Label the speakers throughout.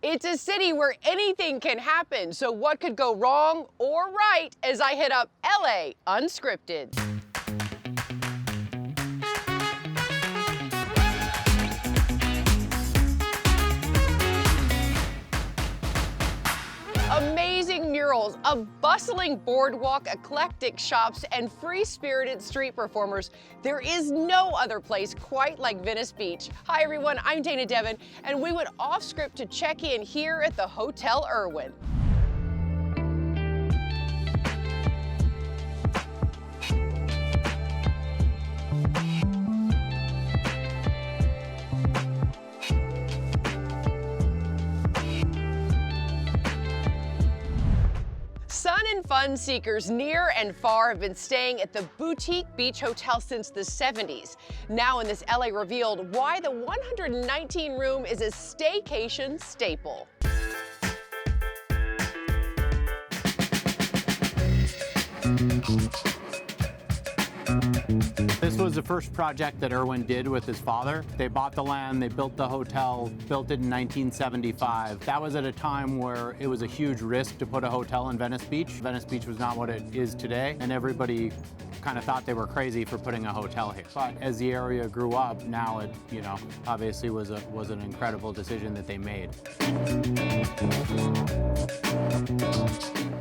Speaker 1: It's a city where anything can happen, so what could go wrong or right as I hit up LA Unscripted. Amazing murals, a bustling boardwalk, eclectic shops, and free-spirited street performers. There is no other place quite like Venice Beach. Hi everyone, I'm Dana Devin, and we went off script to check in here at the Hotel Erwin. Sun and fun seekers near and far have been staying at the boutique beach hotel since the 70s. Now in this LA revealed why the 119 room is a staycation staple.
Speaker 2: This was the first project that Erwin did with his father. They bought the land, they built the hotel, built it in 1975. That was at a time where it was a huge risk to put a hotel in Venice Beach. Venice Beach was not what it is today, and everybody kind of thought they were crazy for putting a hotel here. But as the area grew up, now it, obviously was an incredible decision that they made.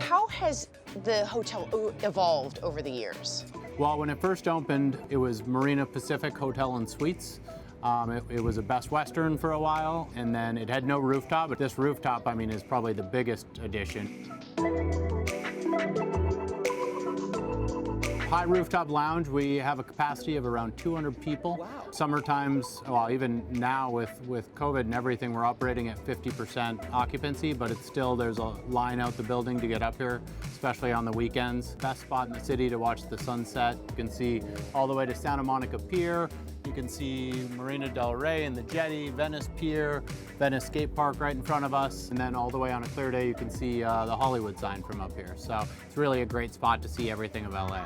Speaker 1: How has the hotel evolved over the years?
Speaker 2: Well, when it first opened, it was Marina Pacific Hotel and Suites. It was a Best Western for a while, and then it had no rooftop, but this rooftop, is probably the biggest addition. High rooftop lounge, we have a capacity of around 200 people.
Speaker 1: Wow.
Speaker 2: Summertimes, well, even now with COVID and everything, we're operating at 50% occupancy, but it's still, there's a line out the building to get up here, especially on the weekends. Best spot in the city to watch the sunset. You can see all the way to Santa Monica Pier. You can see Marina del Rey and the jetty, Venice Pier, Venice Skate Park right in front of us, and then all the way on a clear day you can see the Hollywood sign from up here. So it's really a great spot to see everything of LA.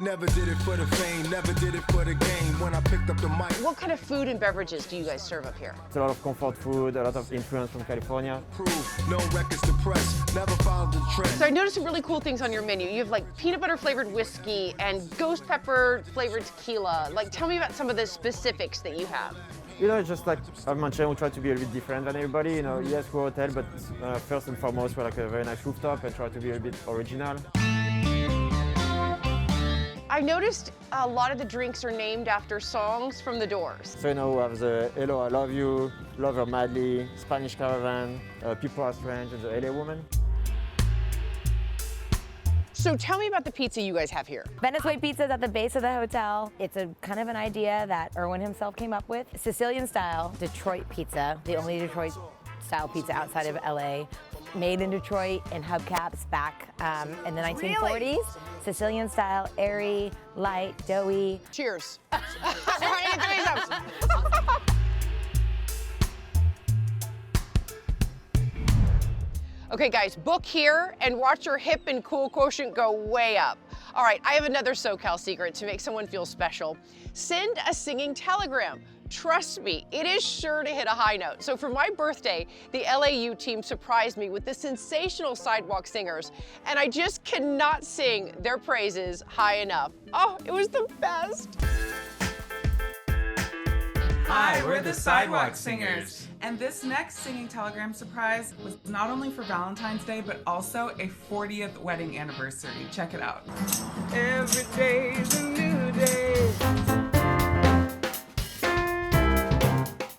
Speaker 3: Never did it for the fame, never did it for the game. When I picked up the mic.
Speaker 1: What kind of food and beverages do you guys serve up here?
Speaker 4: It's a lot of comfort food, a lot of influence from California.
Speaker 3: No records to press, never followed the trend.
Speaker 1: So I noticed some really cool things on your menu. You have like peanut butter flavored whiskey and ghost pepper flavored tequila. Like, tell me about some of the specifics that you have.
Speaker 4: Just like I mentioned, we try to be a little bit different than everybody. Yes, we're a hotel, but first and foremost, we're like a very nice rooftop and try to be a bit original.
Speaker 1: I noticed a lot of the drinks are named after songs from the Doors.
Speaker 4: So we have the Hello, I Love You, Love Her Madly, Spanish Caravan, People Are Strange, and the LA Woman.
Speaker 1: So tell me about the pizza you guys have here.
Speaker 5: Venice White Pizza is at the base of the hotel. It's a kind of an idea that Erwin himself came up with. Sicilian style Detroit pizza, the only Detroit style pizza outside of LA. Made in Detroit in hubcaps back in the 1940s. Really? Sicilian style, airy, light, doughy.
Speaker 1: Cheers. Okay guys, book here and watch your hip and cool quotient go way up. All right, I have another SoCal secret to make someone feel special. Send a singing telegram. Trust me, it is sure to hit a high note. So for my birthday, the LAU team surprised me with the sensational Sidewalk Singers, and I just cannot sing their praises high enough. Oh, it was the best.
Speaker 6: Hi, we're the Sidewalk Singers. And this next singing telegram surprise was not only for Valentine's Day, but also a 40th wedding anniversary. Check it out. Every day's a new day.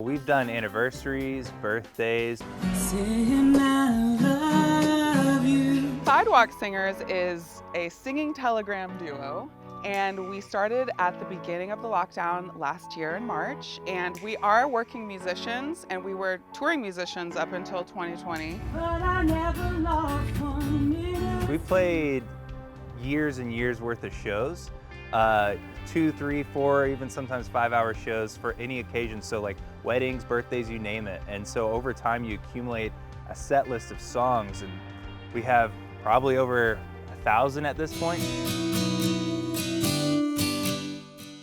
Speaker 7: We've done anniversaries, birthdays.
Speaker 6: Saying I love you. Sidewalk Singers is a singing telegram duo. And we started at the beginning of the lockdown last year in March, and we are working musicians, and we were touring musicians up until 2020.
Speaker 8: But I never lost 1 minute.
Speaker 7: We played years and years worth of shows, 2, 3, 4, even sometimes 5-hour shows for any occasion. So like weddings, birthdays, you name it. And so over time you accumulate a set list of songs, and we have probably over 1,000 at this point.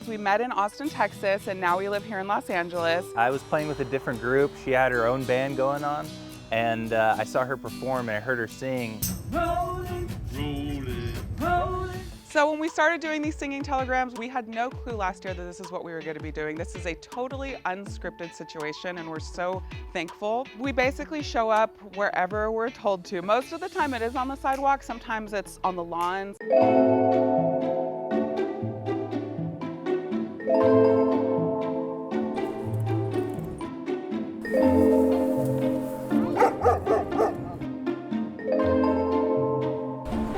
Speaker 6: We We met in Austin, Texas, and now we live here in Los Angeles.
Speaker 7: I was playing with a different group. She had her own band going on, and I saw her perform and I heard her sing.
Speaker 8: Rolling, rolling, rolling.
Speaker 6: So when we started doing these singing telegrams, we had no clue last year that this is what we were going to be doing. This is a totally unscripted situation, and we're so thankful. We basically show up wherever we're told to. Most of the time it is on the sidewalk, sometimes it's on the lawns.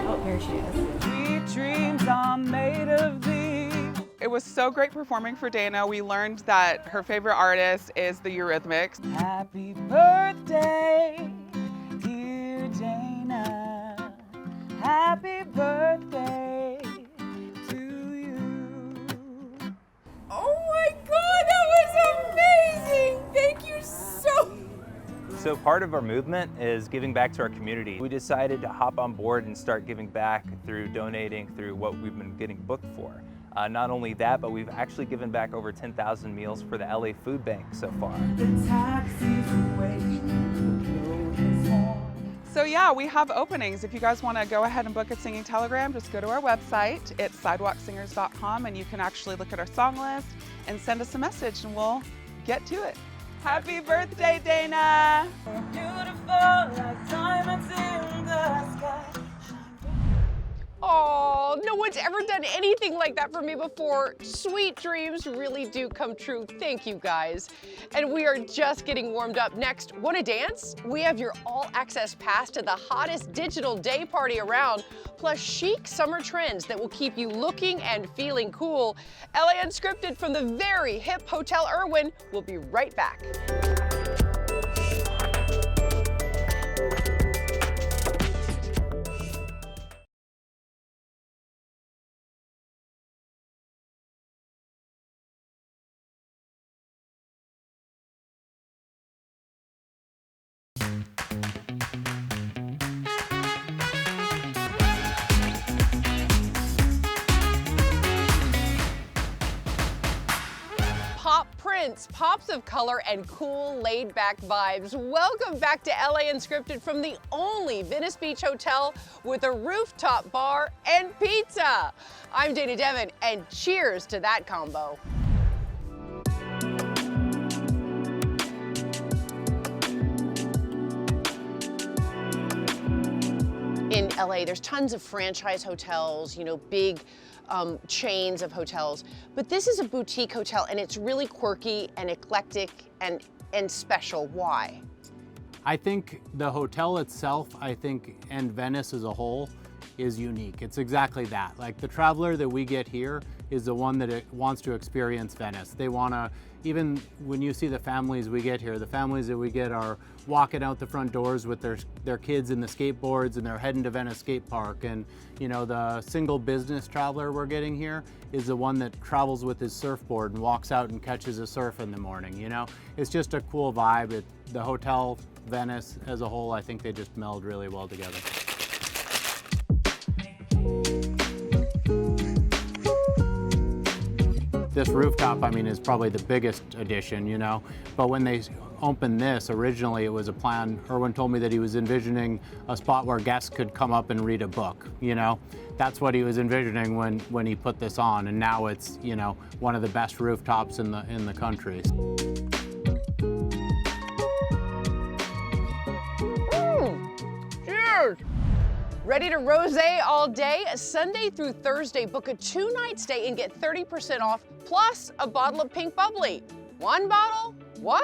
Speaker 5: Oh, here she is.
Speaker 6: Dreams are made of these. It was so great performing for Dana. We learned that her favorite artist is the Eurythmics. Happy birthday, dear Dana. Happy birthday to you.
Speaker 9: Oh my God, that was amazing! Thank you so.
Speaker 7: So part of our movement is giving back to our community. We decided to hop on board and start giving back through donating through what we've been getting booked for. Not only that, but we've actually given back over 10,000 meals for the LA Food Bank so far.
Speaker 6: So yeah, we have openings. If you guys want to go ahead and book a singing telegram, just go to our website. It's sidewalksingers.com, and you can actually look at our song list and send us a message and we'll get to it. Happy birthday, Dana!
Speaker 8: Beautiful like diamonds in the sky.
Speaker 1: Oh, no one's ever done anything like that for me before. Sweet dreams really do come true. Thank you, guys. And we are just getting warmed up. Next, want to dance? We have your all-access pass to the hottest digital day party around, plus chic summer trends that will keep you looking and feeling cool. LA Unscripted from the very hip Hotel Erwin. We'll be right back. Pops of color and cool laid-back vibes. Welcome back to LA Unscripted from the only Venice Beach hotel with a rooftop bar and pizza. I'm Dana Devin, and cheers to that combo. In LA, there's tons of franchise hotels, you know, big chains of hotels, but this is a boutique hotel and it's really quirky and eclectic and special. Why?
Speaker 2: I think the hotel itself, and Venice as a whole is unique. It's exactly that. Like the traveler that we get here is the one that wants to experience Venice. They want to, even when you see the families we get here, the families that we get are walking out the front doors with their kids in the skateboards and they're heading to Venice Skate Park. And you know, the single business traveler we're getting here is the one that travels with his surfboard and walks out and catches a surf in the morning. You know, it's just a cool vibe. The hotel, Venice as a whole, I think they just meld really well together. This rooftop, I mean, is probably the biggest addition, you know, but when they opened this, originally it was a plan. Erwin told me that he was envisioning a spot where guests could come up and read a book, you know. That's what he was envisioning when he put this on, and now it's, you know, one of the best rooftops in the country.
Speaker 1: Cheers! Ready to rosé all day? Sunday through Thursday, book a 2-night stay and get 30% off, plus a bottle of pink bubbly. One bottle? One?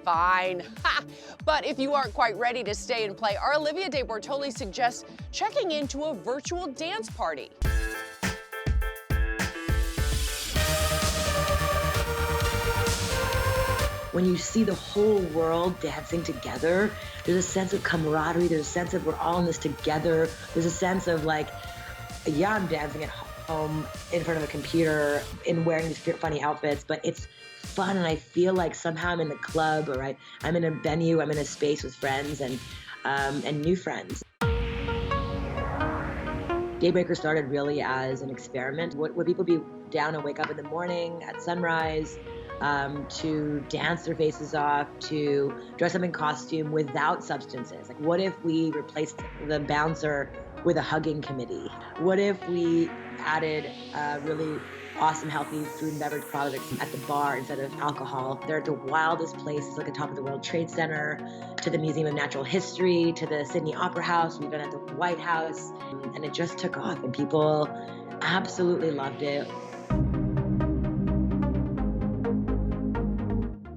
Speaker 1: Fine. Ha! But if you aren't quite ready to stay and play, our Olivia de Bortoli suggests checking into a virtual dance party.
Speaker 10: When you see the whole world dancing together, there's a sense of camaraderie, there's a sense of we're all in this together, there's a sense of like, yeah, I'm dancing at home in front of a computer and wearing these funny outfits, but it's fun and I feel like somehow I'm in the club or I'm in a venue, I'm in a space with friends and new friends. Daybreaker started really as an experiment. Would people be down and wake up in the morning at sunrise, to dance their faces off, to dress up in costume without substances? Like, what if we replaced the bouncer with a hugging committee? What if we added really awesome, healthy food and beverage products at the bar instead of alcohol? They're at the wildest places, like the top of the World Trade Center, to the Museum of Natural History, to the Sydney Opera House. We've been at the White House, and it just took off, and people absolutely loved it.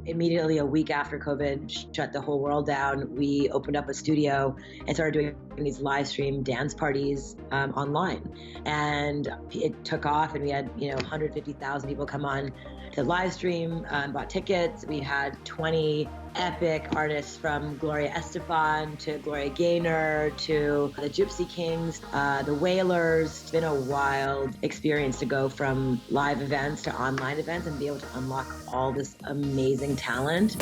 Speaker 10: Immediately a week after COVID shut the whole world down, we opened up a studio and started doing these live stream dance parties online. And it took off, and we had 150,000 people come on to live stream, bought tickets. We had 20 epic artists, from Gloria Estefan to Gloria Gaynor to the Gypsy Kings, the Wailers. It's been a wild experience to go from live events to online events and be able to unlock all this amazing talent.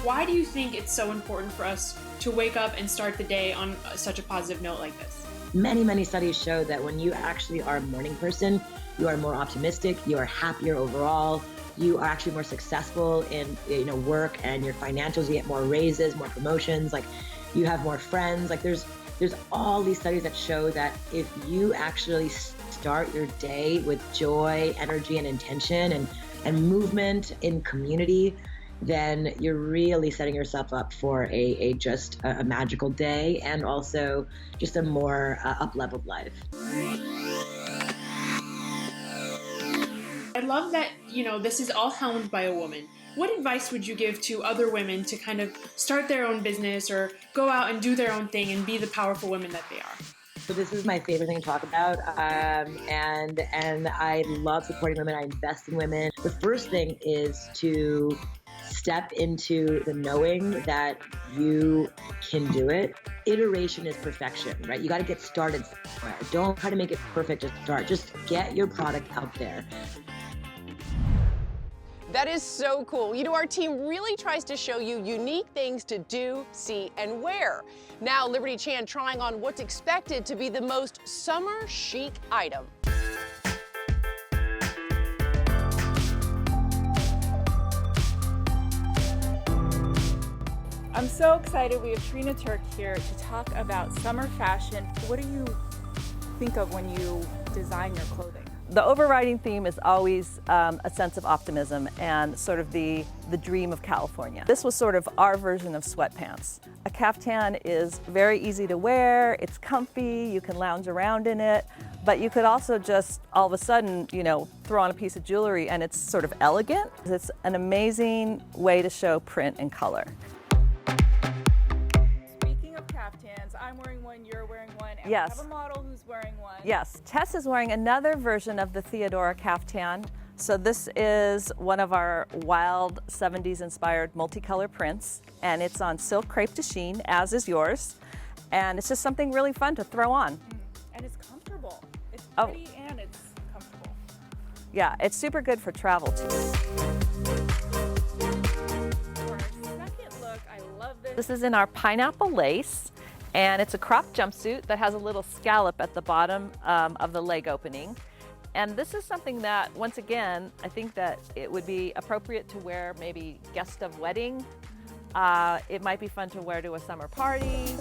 Speaker 11: Why do you think it's so important for us to wake up and start the day on such a positive note like this?
Speaker 10: Many, many studies show that when you actually are a morning person, you are more optimistic, you are happier overall, you are actually more successful in work and your financials. You get more raises, more promotions, like you have more friends. Like there's all these studies that show that if you actually start your day with joy, energy, and intention and movement in community, then you're really setting yourself up for a magical day, and also just a more up-leveled life.
Speaker 11: I love that, this is all helmed by a woman. What advice would you give to other women to kind of start their own business or go out and do their own thing and be the powerful women that they are?
Speaker 10: So this is my favorite thing to talk about, and I love supporting women. I invest in women. The first thing is to step into the knowing that you can do it. Iteration is perfection, right? You got to get started somewhere. Don't try to make it perfect to start. Just get your product out there.
Speaker 1: That is so cool. Our team really tries to show you unique things to do, see, and wear. Now, Liberty Chan trying on what's expected to be the most summer chic item.
Speaker 12: I'm so excited. We have Trina Turk here to talk about summer fashion. What do you think of when you design your clothing?
Speaker 13: The overriding theme is always a sense of optimism and sort of the dream of California. This was sort of our version of sweatpants. A caftan is very easy to wear, it's comfy, you can lounge around in it, but you could also just all of a sudden, throw on a piece of jewelry and it's sort of elegant. It's an amazing way to show print and color.
Speaker 12: Speaking of caftans, I'm wearing one, you're wearing one, and
Speaker 13: yes.
Speaker 12: We have a model who's wearing one.
Speaker 13: Yes, Tess is wearing another version of the Theodora caftan. So this is one of our wild 70s inspired multicolor prints, and it's on silk crepe de chine, as is yours. And it's just something really fun to throw on.
Speaker 12: And it's comfortable. It's pretty and it's comfortable.
Speaker 13: Yeah, it's super good for travel too.
Speaker 12: For our second look, I love this.
Speaker 13: This is in our pineapple lace, and it's a cropped jumpsuit that has a little scallop at the bottom of the leg opening. And this is something that, once again, I think that it would be appropriate to wear maybe guest of wedding. It might be fun to wear to a summer party.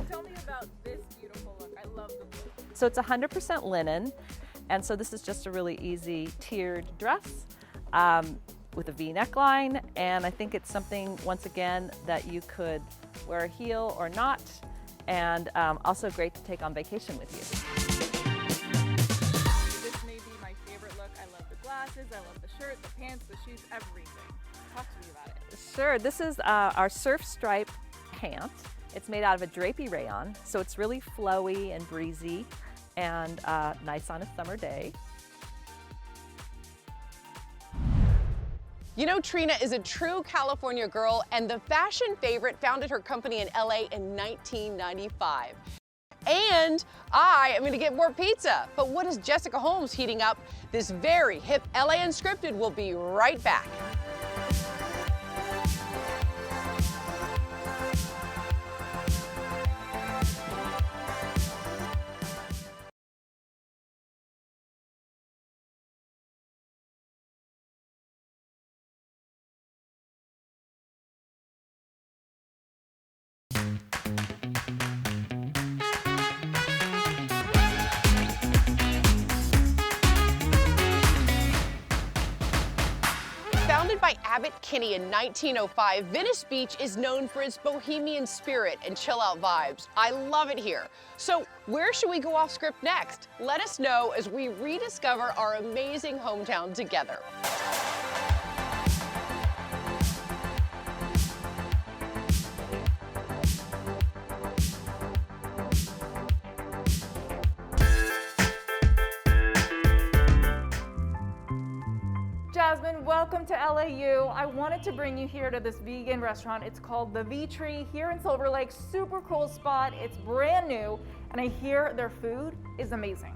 Speaker 12: Tell me about this beautiful look. I love the look.
Speaker 13: So it's 100% linen, and so this is just a really easy tiered dress with a V neckline, and I think it's something, once again, that you could wear a heel or not, and also great to take on vacation with you.
Speaker 12: This may be my favorite look. I love the glasses, I love the shirt, the pants, the shoes, everything. Talk to me about it.
Speaker 13: Sure, this is our surf stripe pant. It's made out of a drapey rayon, so it's really flowy and breezy and nice on a summer day.
Speaker 1: Trina is a true California girl, and the fashion favorite founded her company in LA in 1995. And I am going to get more pizza. But what is Jessica Holmes heating up? This very hip LA Unscripted will be right back. Founded by Abbot Kinney in 1905, Venice Beach is known for its bohemian spirit and chill-out vibes. I love it here. So where should we go off script next? Let us know as we rediscover our amazing hometown together.
Speaker 12: Jasmine, welcome to LAU. I wanted to bring you here to this vegan restaurant. It's called the VTree here in Silver Lake. Super cool spot. It's brand new, and I hear their food is amazing.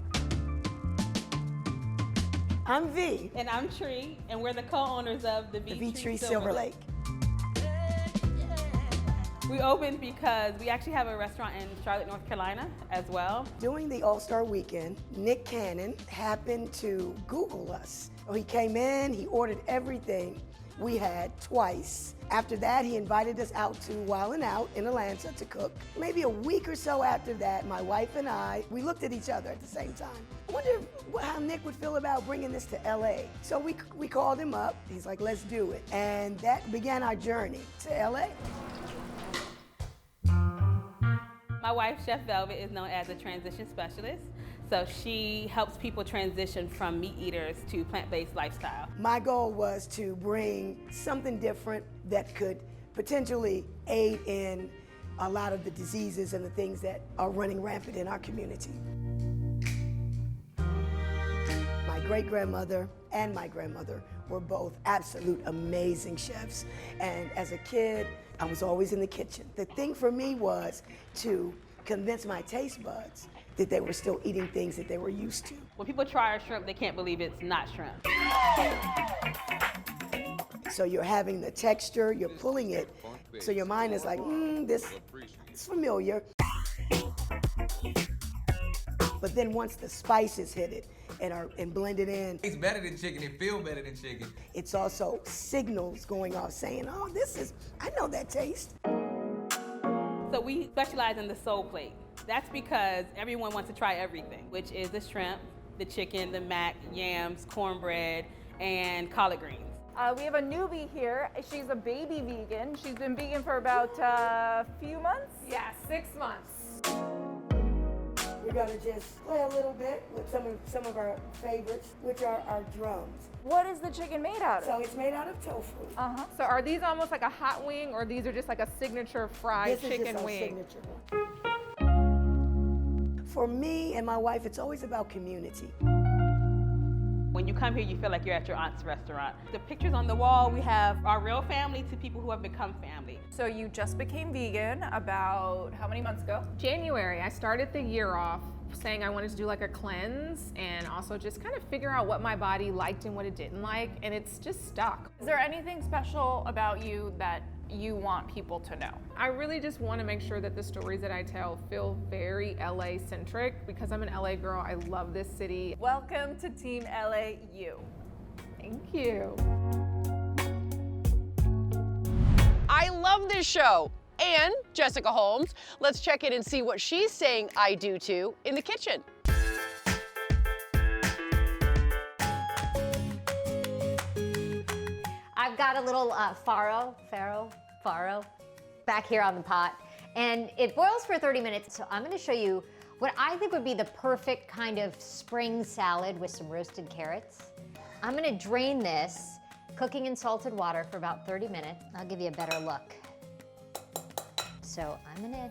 Speaker 14: I'm V.
Speaker 15: And I'm Tree, and we're the co-owners of the VTree
Speaker 14: Silver Lake.
Speaker 15: We opened because we actually have a restaurant in Charlotte, North Carolina as well.
Speaker 14: During the All-Star Weekend, Nick Cannon happened to Google us. He came in, he ordered everything we had twice. After that, he invited us out to Wild 'N Out in Atlanta to cook. Maybe a week or so after that, my wife and we looked at each other at the same time. I wonder how Nick would feel about bringing this to LA. So we called him up. He's like, let's do it. And that began our journey to LA.
Speaker 15: My wife, Chef Velvet, is known as a transition specialist. So she helps people transition from meat eaters to plant-based lifestyle.
Speaker 14: My goal was to bring something different that could potentially aid in a lot of the diseases and the things that are running rampant in our community. My great-grandmother and my grandmother were both absolute amazing chefs. And as a kid, I was always in the kitchen. The thing for me was to convince my taste buds that they were still eating things that they were used to.
Speaker 15: When people try our shrimp, they can't believe it's not shrimp.
Speaker 14: So you're having the texture, you're pulling it, so your mind is like, this is familiar. But then once the spices hit it and blend it in.
Speaker 16: It's better than chicken, it feels better than chicken.
Speaker 14: It's also signals going off saying, oh, I know that taste.
Speaker 15: So we specialize in the soul plate. That's because everyone wants to try everything, which is the shrimp, the chicken, the mac, yams, cornbread, and collard greens.
Speaker 12: We have a newbie here. She's a baby vegan. She's been vegan for about a few months?
Speaker 9: Yeah, 6 months.
Speaker 14: We're gonna just play a little bit with some of our favorites, which are our drums.
Speaker 12: What is the chicken made out of?
Speaker 14: So it's made out of tofu.
Speaker 9: Uh-huh. So are these almost like a hot wing, or these are just like a signature fried chicken
Speaker 14: This is just
Speaker 9: wing?
Speaker 14: our signature one. For me and my wife, it's always about community.
Speaker 15: When you come here, you feel like you're at your aunt's restaurant. The pictures on the wall, we have our real family to people who have become family.
Speaker 9: So you just became vegan about how many months ago? January. I started the year off saying I wanted to do like a cleanse and also just kind of figure out what my body liked and what it didn't like, and it's just stuck. Is there anything special about you that you want people to know? I really just want to make sure that the stories that I tell feel very LA centric because I'm an LA girl. I love this city.
Speaker 12: Welcome to Team LAU.
Speaker 9: Thank you.
Speaker 1: I love this show. And Jessica Holmes. Let's check in and see what she's saying I do to in the kitchen.
Speaker 17: I've got a little farro back here on the pot, and it boils for 30 minutes. So I'm gonna show you what I think would be the perfect kind of spring salad with some roasted carrots. I'm gonna drain this, cooking in salted water for about 30 minutes. I'll give you a better look. So I'm gonna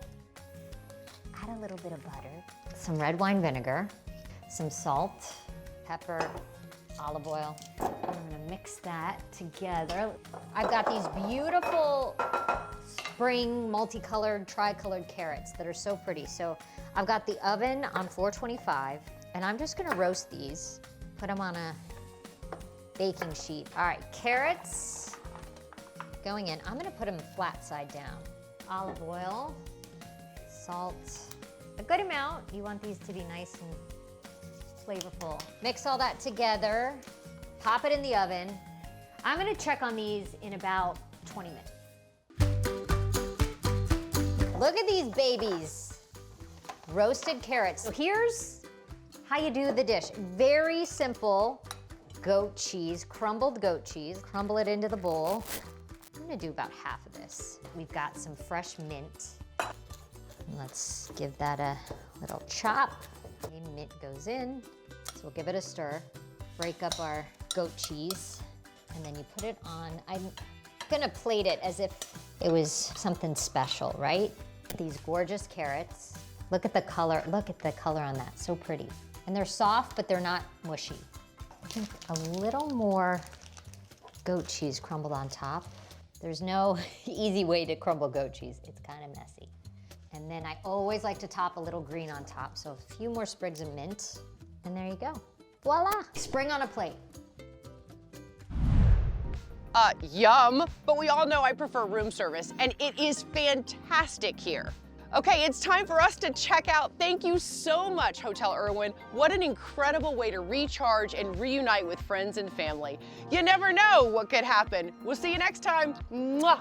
Speaker 17: add a little bit of butter, some red wine vinegar, some salt, pepper, olive oil. I'm gonna mix that together. I've got these beautiful spring multicolored, tricolored carrots that are so pretty. So I've got the oven on 425, and I'm just gonna roast these, put them on a baking sheet. All right, carrots going in. I'm gonna put them flat side down. Olive oil, salt, a good amount. You want these to be nice and flavorful. Mix all that together, pop it in the oven. I'm gonna check on these in about 20 minutes. Look at these babies, roasted carrots. So here's how you do the dish. Very simple, goat cheese, crumbled goat cheese. Crumble it into the bowl. I'm gonna do about half of this. We've got some fresh mint. Let's give that a little chop. Okay, mint goes in, so we'll give it a stir. Break up our goat cheese, and then you put it on. I'm gonna plate it as if it was something special, right? These gorgeous carrots. Look at the color on that, so pretty. And they're soft, but they're not mushy. I think a little more goat cheese crumbled on top. There's no easy way to crumble goat cheese. It's kind of messy. And then I always like to top a little green on top, so a few more sprigs of mint, and there you go. Voila, spring on a plate.
Speaker 1: Yum, but we all know I prefer room service, and it is fantastic here. Okay, it's time for us to check out. Thank you so much, Hotel Erwin. What an incredible way to recharge and reunite with friends and family. You never know what could happen. We'll see you next time. Mwah.